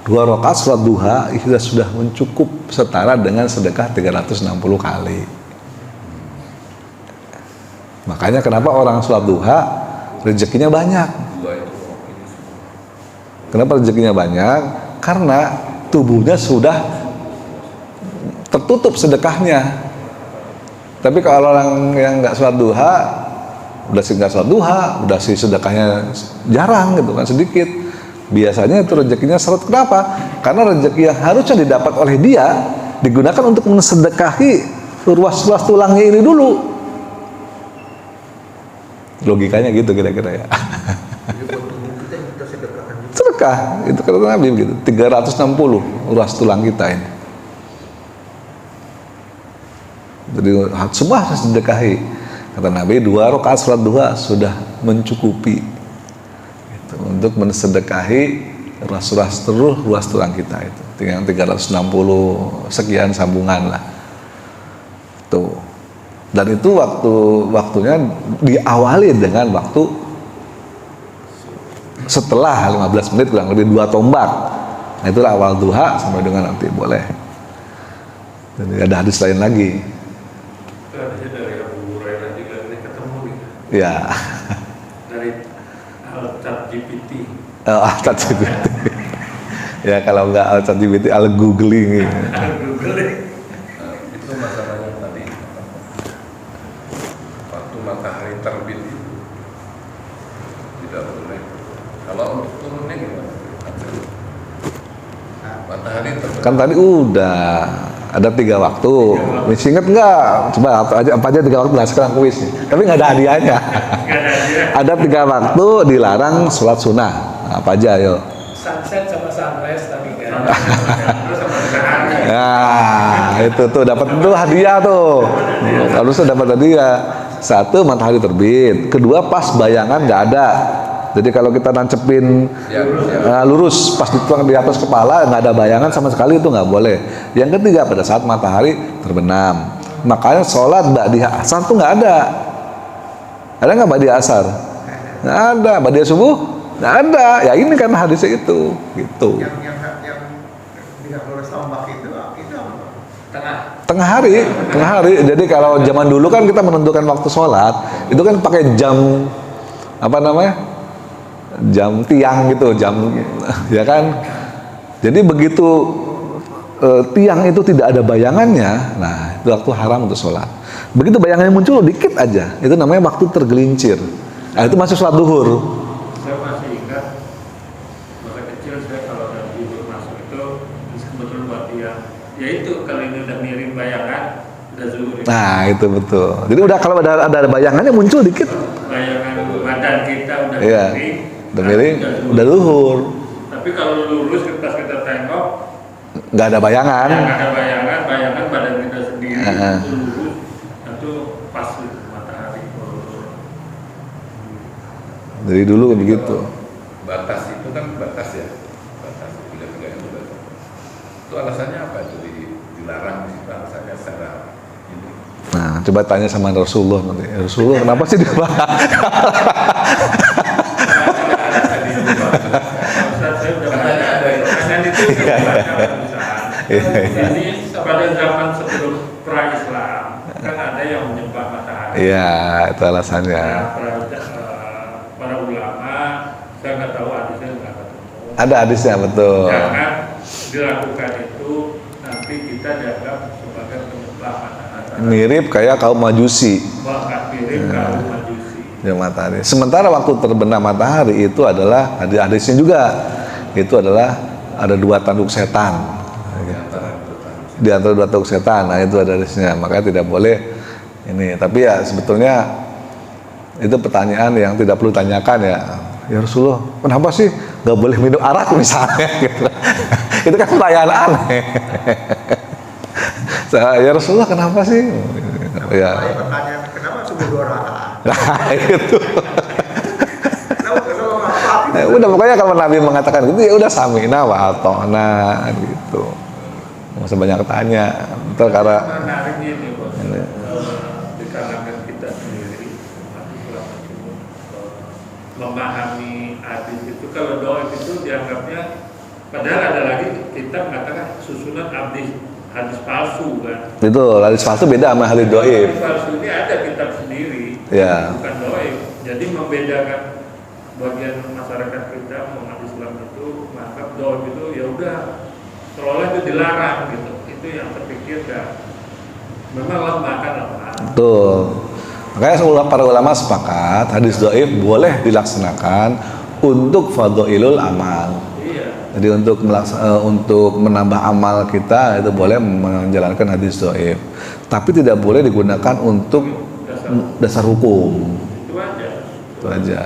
2 rakaat sholat duha sudah mencukup setara dengan sedekah 360 kali. Makanya kenapa orang sholat duha rezekinya banyak. Kenapa rezekinya banyak? Karena tubuhnya sudah tertutup sedekahnya. Tapi kalau orang yang nggak sholat duha, udah sih nggak sholat duha, udah sih sedekahnya jarang gitu kan, sedikit. Biasanya itu rezekinya seret. Kenapa? Karena rezeki yang harusnya didapat oleh dia digunakan untuk mensedekahi ruas-ruas tulangnya ini dulu. Logikanya gitu kira-kira ya. Sedekah, itu kata Nabi begitu. 360 ruas tulang kita ini. Jadi semua harus sedekahi. Kata Nabi 2 rakaat sholat duha sudah mencukupi gitu, untuk mensedekahi ruas-ruas tulang kita itu. Tinggal 360 sekian sambungan lah. Tuh. Dan itu waktunya diawali dengan waktu setelah 15 menit kurang lebih 2 tombak. Nah itulah awal duha sampai dengan nanti boleh. Jadi ada hadis lain lagi. Itu hadisnya dari Abu Hurairah juga ini ketemu nih. Ya. Dari ChatGPT. ChatGPT. Ya kalau nggak ChatGPT googling. Googling. Itu masalahnya tadi waktu matahari terbit tidak boleh. Kalau untuk turunnya gimana? Matahari terbit. Kan tadi udah ada 3 waktu. Masih inget nggak? Coba apa aja 3 waktu lah sekarang kuis nih. Tapi nggak ada hadiahnya. Ada 3 waktu dilarang sholat sunnah. Apa aja ayo? sunset sama sunrise tadi kan. Ya itu tuh dapat tuh hadiah tuh. Harusnya dapat hadiah. 1 matahari terbit. 2 pas bayangan nggak ada. Jadi kalau kita nancepin lurus pas dituang di atas kepala nggak ada bayangan sama sekali itu nggak boleh. Yang ketiga pada saat matahari terbenam. Makanya sholat ba'diyah asar tuh nggak ada. Ada nggak ba'diyah asar? Nggak ada. Ba'diyah subuh? Nggak ada. Ya ini karena hadisnya itu. Gitu. Yang 30 tombak itu apa? Tengah. Tengah hari. Jadi kalau zaman dulu kan kita menentukan waktu sholat itu kan pakai jam apa namanya? Jam tiang gitu, ya kan. Jadi begitu tiang itu tidak ada bayangannya, nah itu waktu haram untuk sholat. Begitu bayangannya muncul dikit aja, itu namanya waktu tergelincir. Nah itu masuk sholat duhur. Saya masih ingat masa kecil saya kalau ada tidur masuk itu kebetulan buat dia Ya itu kalau ini udah mirip bayangan udah zuhur. Nah itu betul. Jadi udah kalau ada bayangannya muncul dikit. Bayangan badan kita udah Iya. miring. Udah miring, udah luhur. Tapi kalau lurus pas kita tengok Nggak ada bayangan. yang ada bayangan badan kita sendiri Heeh. itu lurus, itu pas gitu, matahari. Dari dulu begitu. Batas itu kan batas ya, batas tiga itu batas. Itu alasannya apa itu dilarang di situ, alasannya secara ini? Nah, coba tanya sama Rasulullah nanti. Rasulullah kenapa sih dia Saya udah baca, pertanyaan itu udah baca perusahaan. Jadi pada zaman sebelum pra-Islam kan ada yang menyembah matahari. Iya, itu alasannya. Para ulama, saya nggak tahu hadisnya nggak ketemu. Ada hadisnya betul. Jangan dilakukan itu nanti kita dianggap sebagai penyembah matahari. Mirip kayak kaum Majusi. Bahkan mirip kaum Majusi. Ya, matahari. Sementara waktu terbenam matahari itu adalah ada hadisnya juga. Itu adalah ada dua tanduk setan. Di antara dua tanduk setan. Nah, itu ada hadisnya. Makanya tidak boleh ini. Tapi ya sebetulnya itu pertanyaan yang tidak perlu tanyakan ya. Ya Rasulullah, kenapa sih nggak boleh minum arak misalnya? Gitu. Itu kan pertanyaan aneh. Ya Rasulullah, kenapa sih? Ya. Pertanyaan kenapa subuh 2 rakaat? Nah, itu. Kenapa? Udah pokoknya kalau Nabi mengatakan gitu ya udah samina wa atona gitu. Nggak usah banyak tanya. Ntar karena Menariknya ini Bos, di kalangan kita sendiri ulama itu memahami hadis itu kalau doa itu dianggapnya, padahal ada lagi kita mengatakan susunan hadis palsu kan. itu hadis palsu beda sama hadis dhaif. Hadis palsu ini ada kitab sendiri, Ya. bukan doa. Jadi membedakan bagian masyarakat kita umat Islam itu menganggap doa itu ya udah seolah itu dilarang gitu. Itu yang terpikir dan memang lemah kan lemah. Betul. Makanya semua para ulama sepakat hadis dhaif boleh dilaksanakan untuk fadhailul amal. Iya. Jadi untuk menambah amal kita itu boleh menjalankan hadis dhaif. Tapi tidak boleh digunakan untuk dasar hukum. Itu aja. Itu aja.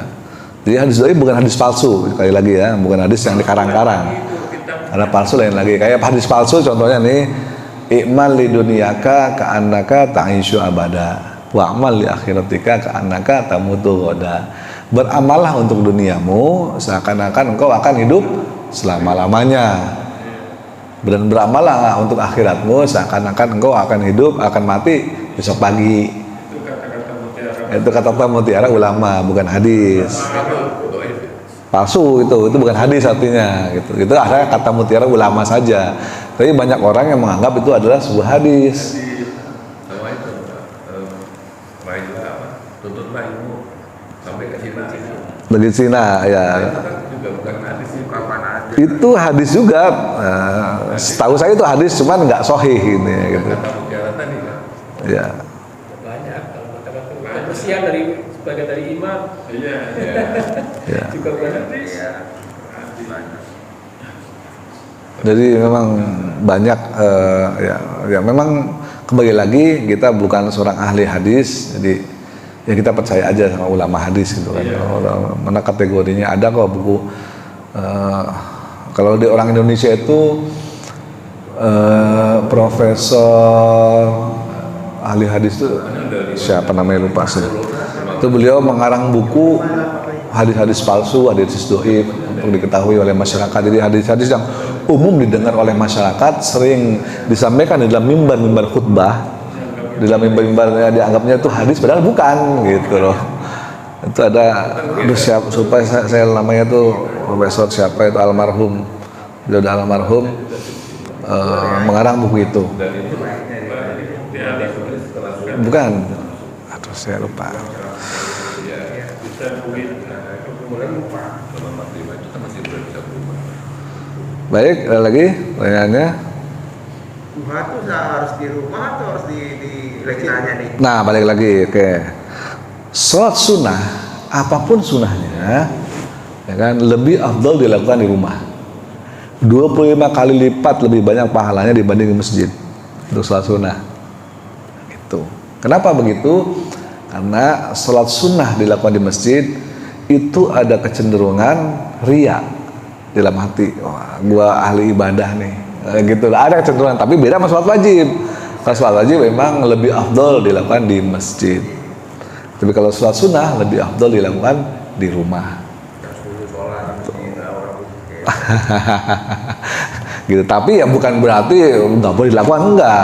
Jadi hadis dhaif bukan hadis palsu, sekali lagi ya, bukan hadis yang dikarang-karang. Ada palsu lain lagi. Kayak hadis palsu contohnya nih, i'mal li dunyaka ka'annaka ta'isyu abada wa amal li akhiratika ka'annaka tamutu ghadan. Beramallah untuk duniamu seakan-akan engkau akan hidup selama-lamanya. Dan beramallah untuk akhiratmu seakan-akan engkau akan hidup, akan mati besok pagi. Itu kata-kata mutiara. Itu kata-kata mutiara ulama, bukan hadis. Palsu itu bukan hadis artinya gitu. Itu ada kata mutiara ulama saja. Tapi banyak orang yang menganggap itu adalah sebuah hadis. Sama itu, Raihlah apa? Tuntutlah ilmu sampai ke Cina. Dari Cina ya. Itu kan juga bukan hadis sih, kapan aja. Itu hadis juga. Setahu saya itu hadis, cuman nggak sahih ini gitu. Kata mutiara tadi kan. Ya. Banyak kalau kata-kata kebersihan sebagai dari iman Iya. Ya. juga berarti Jadi memang banyak ya memang kembali lagi kita bukan seorang ahli hadis, jadi ya kita percaya aja sama ulama hadis gitu kan. Mana kategorinya ada kok buku kalau di orang Indonesia itu profesor ahli hadis itu siapa namanya lupa sih. Itu beliau mengarang buku hadis-hadis palsu, hadis dhaif untuk diketahui oleh masyarakat. Jadi hadis-hadis yang umum didengar oleh masyarakat sering disampaikan di dalam mimbar khutbah, di dalam mimbar dianggapnya itu hadis padahal bukan gitu loh. Itu ada supaya saya namanya tuh profesor siapa itu almarhum, beliau udah almarhum mengarang buku itu. Bukan, aduh saya lupa. Baik, ada lagi pertanyaannya. Duha itu harus di rumah atau harus di lekinanya nih? Nah, balik lagi, oke. Sholat sunnah, apapun sunnahnya, ya kan, lebih afdal dilakukan di rumah. 25 kali lipat lebih banyak pahalanya dibanding di masjid untuk sholat sunnah. Gitu. Kenapa begitu? Karena sholat sunnah dilakukan di masjid itu ada kecenderungan riya dalam hati. Wah, gua ahli ibadah nih. Gitu. Ada kecenderungan, tapi beda sama sholat wajib. Kalau sholat wajib memang lebih afdol dilakukan di masjid. Tapi kalau sholat sunnah lebih afdol dilakukan di rumah. Gitu. Tapi ya bukan berarti nggak boleh dilakukan, enggak.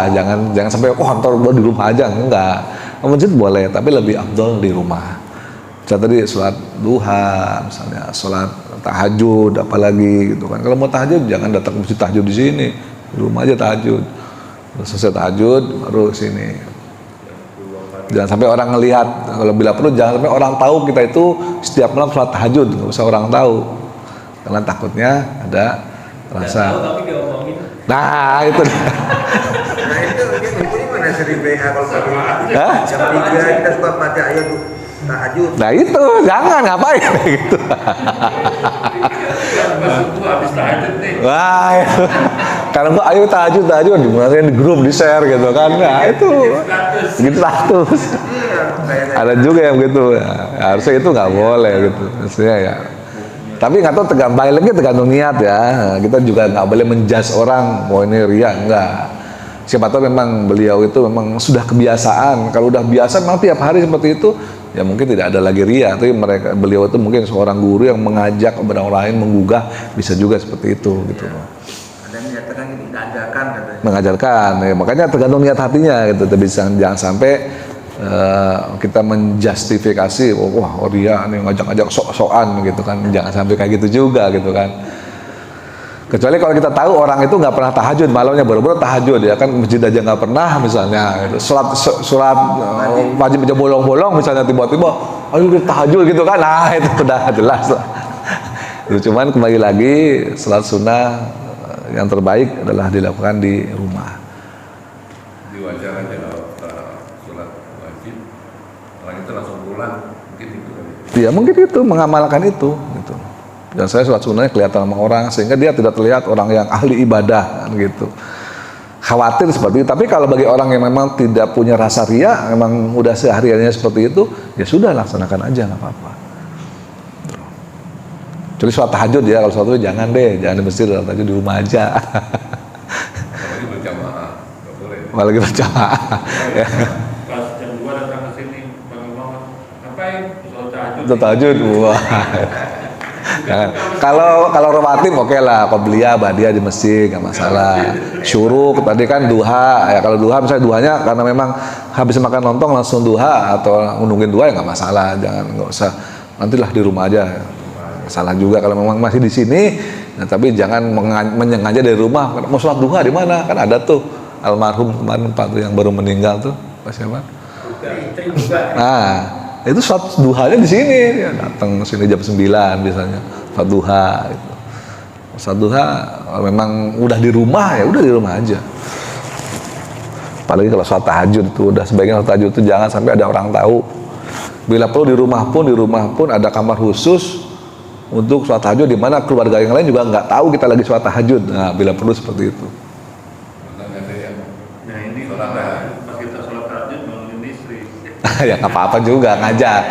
Jangan sampai kantor gua di rumah aja, enggak. Masjid boleh, tapi lebih afdol di rumah. Contoh tadi sholat duha, misalnya sholat tahajud, apalagi gitu kan. Kalau mau tahajud jangan datang ke masjid tahajud di sini, di rumah aja tahajud. Terus selesai tahajud baru sini. Jangan sampai orang ngelihat. Kalau bila perlu jangan sampai orang tahu kita itu setiap malam sholat tahajud, nggak usah orang tahu. Karena takutnya ada rasa. Tapi diomongin. Nah itu. Nah itu ini mana sering BH kalau pagi jam 3 kita suka baca ayat tahajud. Nah itu jangan ngapain gitu. Masuk gua habis tahajud nih. Wah itu. Karena gua ayo tahajud dimarahin di grup, di share gitu kan. Nah itu gitu status. Ada juga yang begitu. Ya, harusnya itu nggak boleh gitu. Maksudnya ya. Tapi nggak tahu tergantung niat ya. Kita juga nggak boleh menjudge orang mau ini ria, enggak. Siapa tahu memang beliau itu memang sudah kebiasaan. Kalau udah biasa memang tiap hari seperti itu, ya mungkin tidak ada lagi ria. Tapi beliau itu mungkin seorang guru yang mengajak orang lain menggugah, bisa juga seperti itu gitu. Ada yang menyatakan ini diajarkan katanya. Mengajarkan, ya, makanya tergantung niat hatinya gitu. Tapi jangan sampai kita menjustifikasi, wah ria nih ngajak-ngajak sok-sokan gitu kan. Jangan sampai kayak gitu juga gitu kan. Kecuali kalau kita tahu orang itu nggak pernah tahajud, malamnya baru-baru tahajud ya kan, masjid aja nggak pernah misalnya gitu. Surat wajib aja bolong-bolong misalnya, tiba-tiba ayo kita tahajud gitu kan. Nah itu udah jelas lah. Cuman kembali lagi salat sunnah yang terbaik adalah dilakukan di rumah. Di wajar aja kalau sholat wajib orang itu langsung pulang, mungkin itu kali. Ya mungkin itu mengamalkan itu gitu. Dan saya sholat sunnahnya kelihatan sama orang sehingga dia tidak terlihat orang yang ahli ibadah kan gitu. Khawatir seperti itu. Tapi kalau bagi orang yang memang tidak punya rasa riya, memang udah sehariannya seperti itu, ya sudah laksanakan aja nggak apa-apa. Kecuali sholat tahajud ya, kalau sholat tahajud jangan deh, jangan di masjid, sholat tahajud di rumah aja. Apalagi berjamaah, nggak boleh. Apalagi berjamaah. Ya. Pas jam 2 datang ke sini, Bang Imam, ngapain? Sholat tahajud. Itu tahajud, wah. Jangan. Kalau rawatib oke lah, qobliyah, ba'diyah di masjid nggak masalah. Syuruk tadi kan duha, ya kalau duha misalnya duhanya karena memang habis makan lontong langsung duha atau nungguin duha ya nggak masalah, nggak usah, nantilah di rumah aja. Salah juga kalau memang masih di sini, nah, tapi jangan menyengaja dari rumah. Mau sholat duha di mana? Kan ada tuh almarhum kemarin Pak tuh yang baru meninggal tuh, Pak siapa? Nah, itu sholat duhanya di sini, ya, datang sini jam 9 biasanya sholat duha. Gitu. Sholat duha memang udah di rumah ya udah di rumah aja. Apalagi kalau sholat tahajud itu udah sebaiknya sholat tahajud itu jangan sampai ada orang tahu. Bila perlu di rumah pun ada kamar khusus untuk sholat tahajud di mana keluarga yang lain juga nggak tahu kita lagi sholat tahajud. Nah, bila perlu seperti itu. Nah ini Sholat tahajud. pas kita sholat tahajud bangunin istri. Ya nggak apa-apa juga ngajak.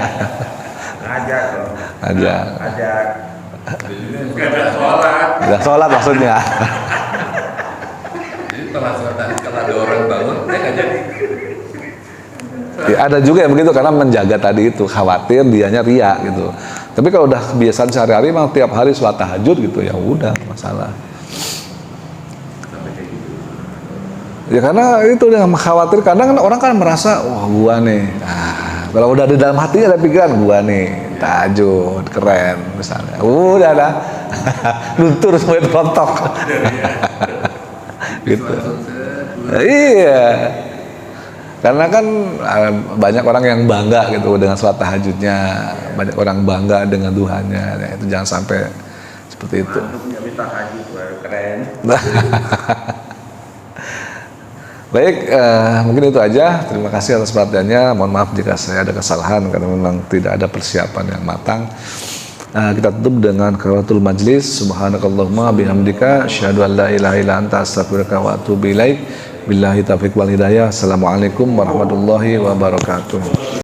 Ngajak loh. Ngajak. Ngajak. Gak ada sholat. Udah sholat maksudnya. Jadi setelah sholat tahajud kalau ada orang bangun, dia nggak jadi. Ya, ada juga yang begitu karena menjaga tadi itu, khawatir dianya ria gitu. Tapi kalau udah kebiasaan sehari-hari memang tiap hari sholat tahajud gitu ya udah masalah. Ya karena itu yang khawatir, kadang kan orang kan merasa wah gua nih. Nah, kalau udah di dalam hatinya ada pikiran gua nih tahajud keren misalnya. Udah ada. Luntur sampai rontok. Gitu. Iya. Karena kan banyak orang yang bangga gitu dengan sholat tahajudnya, banyak orang bangga dengan duhanya, ya, itu jangan sampai seperti itu. Mantap punya tahajud, keren. Baik, mungkin itu aja. Terima kasih atas perhatiannya. Mohon maaf jika saya ada kesalahan karena memang tidak ada persiapan yang matang. Kita tutup dengan kafaratul majlis. Subhanakallahumma bihamdika asyhadu an la ilaha illa anta astaghfiruka wa atubu ilaik. Billahi taufiq wal hidayah. Assalamualaikum warahmatullahi wabarakatuh.